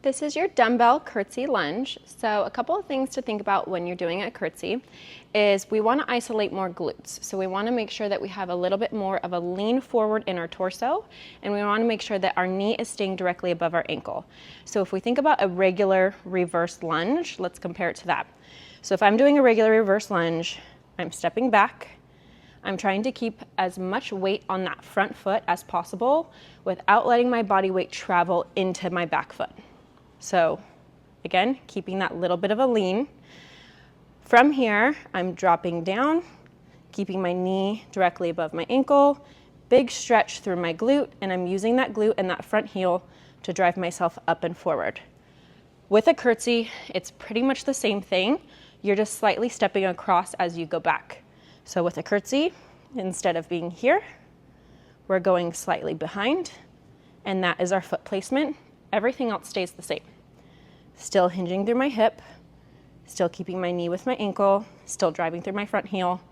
This is your dumbbell curtsy lunge. So a couple of things to think about when you're doing a curtsy is we want to isolate more glutes. So we want to make sure that we have a little bit more of a lean forward in our torso, and we want to make sure that our knee is staying directly above our ankle. So if we think about a regular reverse lunge, let's compare it to that. So if I'm doing a regular reverse lunge, I'm stepping back. I'm trying to keep as much weight on that front foot as possible without letting my body weight travel into my back foot. So again, keeping that little bit of a lean. From here, I'm dropping down, keeping my knee directly above my ankle, big stretch through my glute, and I'm using that glute and that front heel to drive myself up and forward. With a curtsy, it's pretty much the same thing. You're just slightly stepping across as you go back. So with a curtsy, instead of being here, we're going slightly behind, and that is our foot placement. Everything else stays the same. Still hinging through my hip, still keeping my knee with my ankle, still driving through my front heel,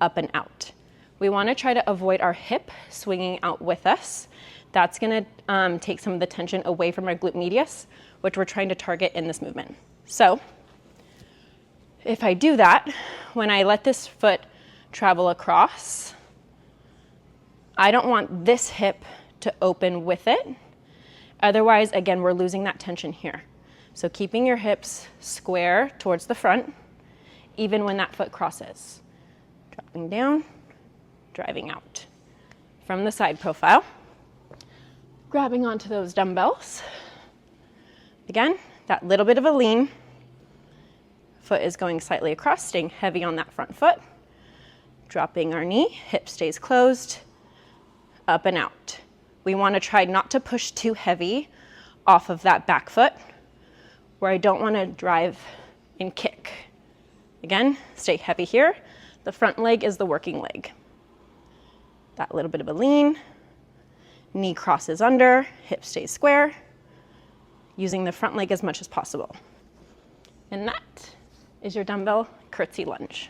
up and out. We want to try to avoid our hip swinging out with us. That's going to take some of the tension away from our glute medius, which we're trying to target in this movement. So if I do that, when I let this foot travel across, I don't want this hip to open with it. Otherwise, again, we're losing that tension here. So keeping your hips square towards the front, even when that foot crosses. Dropping down, driving out. From the side profile, grabbing onto those dumbbells. Again, that little bit of a lean. Foot is going slightly across, staying heavy on that front foot. Dropping our knee, hip stays closed, up and out. We want to try not to push too heavy off of that back foot where I don't want to drive and kick. Again, stay heavy here. The front leg is the working leg. That little bit of a lean, knee crosses under, hip stays square, using the front leg as much as possible. And that is your dumbbell curtsy lunge.